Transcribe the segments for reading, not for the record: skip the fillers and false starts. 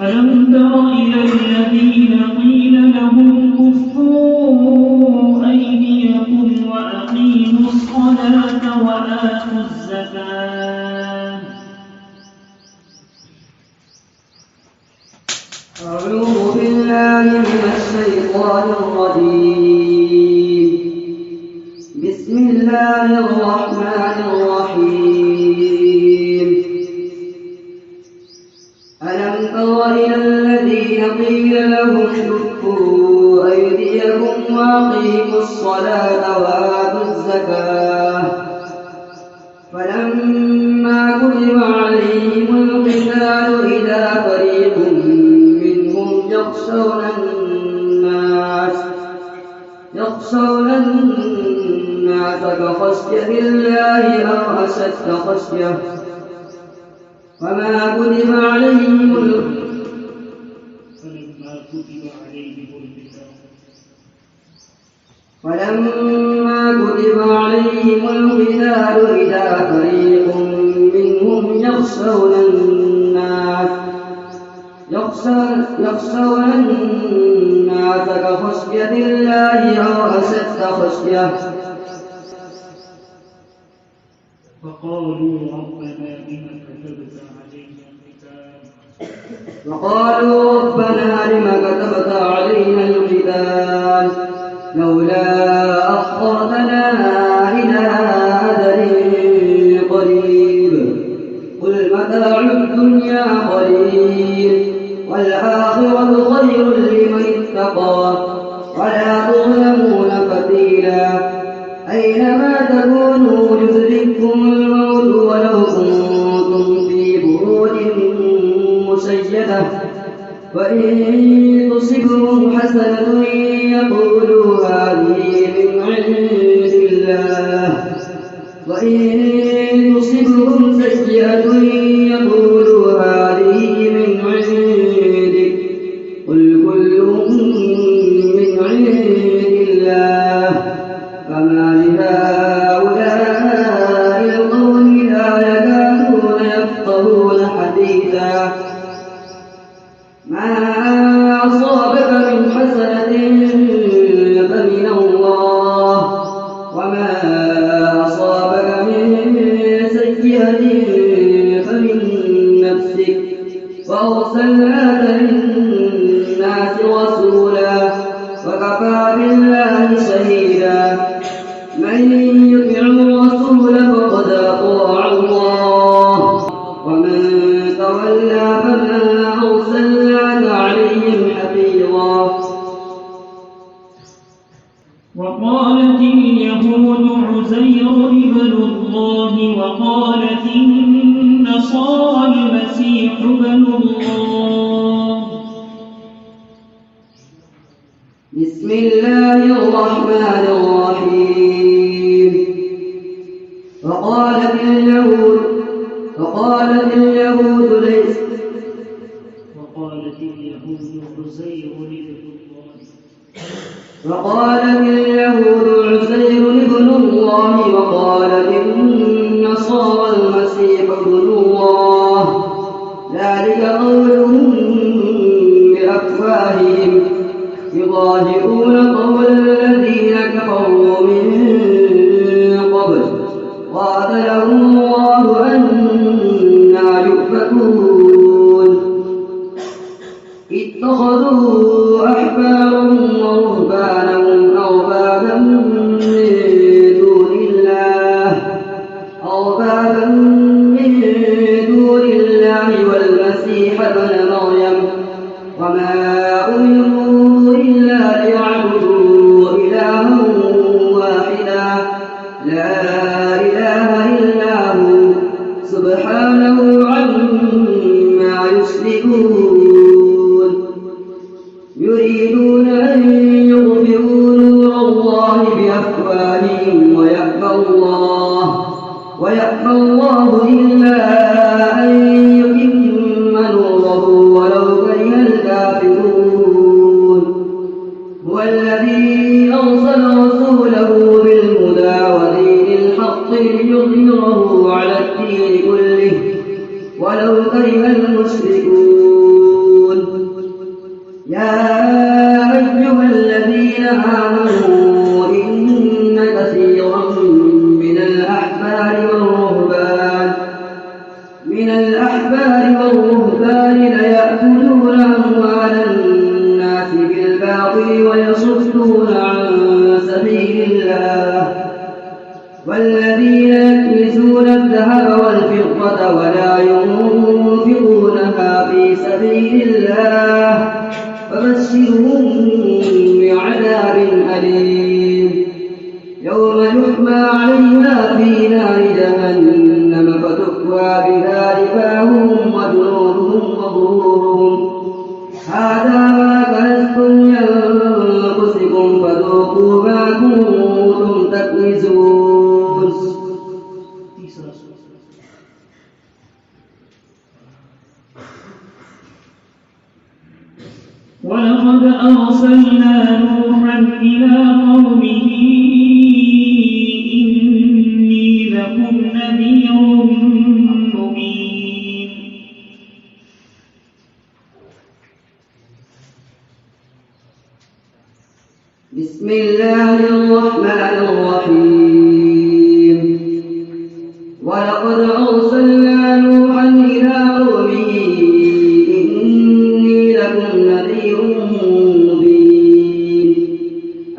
ألم تر إلى الذين قيل لهم كفوا أيديكم وأقيموا الصلاة وآتوا الزكاة. أعوذ بالله من الشيطان الرجيم. بسم الله الرحمن الرحيم. ألم تر إلى الذين قيل لهم كفوا أيديكم وأقيموا الصلاة وآتوا الزكاة فلما كتب عليهم القتال إذا فريق منهم يخشون الناس كخشية الله أو أشد خشية فلما كتب عليهم القتال إذا فريق منهم يخشون الناس كخشية الله أو أشد خشية وقالوا ربنا لم كتبت علينا القتال لولا أخرتنا إلى أجل قريب قل متاع الدنيا قليل والآخرة خير لمن اتقى ولا تظلمون فتيلا أينما تكونوا يدرككم الموت ولو كنتم في بروج مشيدة وإن تصبهم حسنة يقولوا هذه من عند الله وإن تصبهم سيئة يقولوا هذه من عندك قل كل من عند الله فما لهؤلاء القوم لا يكادون يفقهون حديثا ما أصابك من حسنة فمن الله وما أصابك من سيئة فمن نفسك وأرسلناك للناس رسولا وكفى بالله شهيدا من يطع الرسول فقد أطاع الله ومن تولى فما أرسلناك عليهم حفيظا. وقالت اليهود عزير ابن الله وقالت النصارى المسيح ابن الله. بسم الله الرحمن الرحيم. وقالت اليهود عزير ابن الله وقالت النصارى المسيح ابن الله ذلك قولهم بأفواههم يضاهئون قول الذين كفروا من قبل قاتلهم الله أنى يؤفكون اتخذوا أحبارهم ورهبانهم أربابا من دون الله والمسيح ابن مريم وما أمروا إلا ليعبدوا إلها واحدا لا إله إلا هو سبحانه عما يشركون يريدون أن يطفئوا نور الله بأفواههم ويأبى الله إلا أن يتم نوره ولو كره الكافرون هو الذي أرسل رسوله بالهدى ودين الحق ليظهره على الدين كله ولو كره المشركون. آمنوا إن كثيرا من الأحبار والرهبان ليأكلون أموال الناس بالباطل ويصدون عن سبيل الله والذين يكنزون الذهب والفضة ولا ينفقونها في سبيل الله فبشرهم بعذاب أليم يوم يحمى عليها في نار جهنم فتكوى بها جباههم وجنوبهم وظهورهم هذا ما كنزتم لأنفسكم فذوقوا ما كنتم تكنزون. ولقد أرسلنا نوحا إلى قومه إني لكم نذير مبين. بسم الله الرحمن الرحيم. ولقد أرسلنا نوحا إلى قومه إني لكم نذير مبين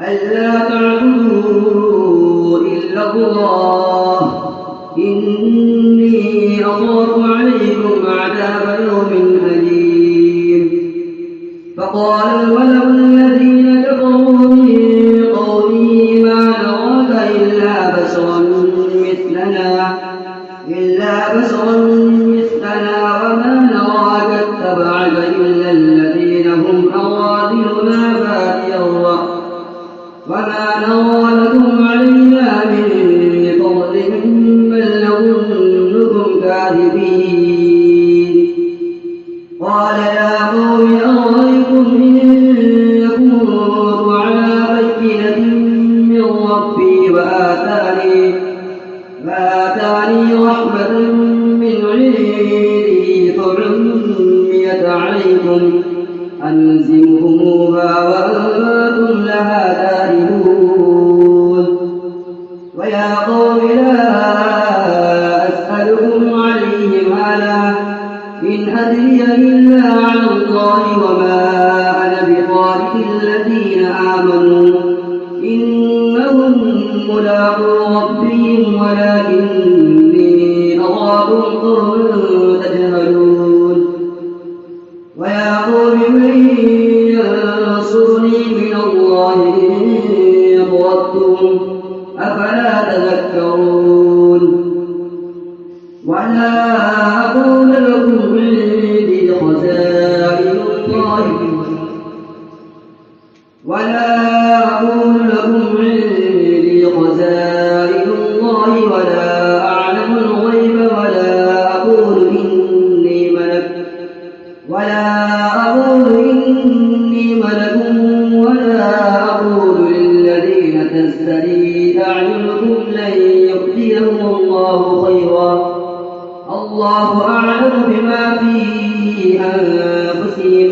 ألا تعبدوا إلا الله إني أخاف عليكم عذاب يوم أليم. فقال الملأ الذين كفروا من قومه ما نراك إلا بشرا مثلنا وما نراك اتبعك إلا الذين هم أراذلنا بادي الرأي وما نرى لكم علينا من فضل بل نظنكم كاذبين. قال يا قوم أرأيتم إن كنت على بينة من ربي وآتاني رحمة من عنده فعميت عليكم أنزمكموها وأنتم لها كارهون. ويا قوم لا أسألكم عليه مالا إن أدري إلا على الله وما أنا بطارد الذين آمنوا إنهم ملاقو ربهم ولكني أراكم قوما تجهلون. ويا قوم من ينصرني من الله إن ضربتم أفلا تذكرون. ولا أقول لكم عندي خزائن الله ولا أعلم الغيب ولا أقول إني ملك ولا أقول للذين تزدري أعينكم لن يؤتيهم الله خيرا الله أعلم بما في أنفسهم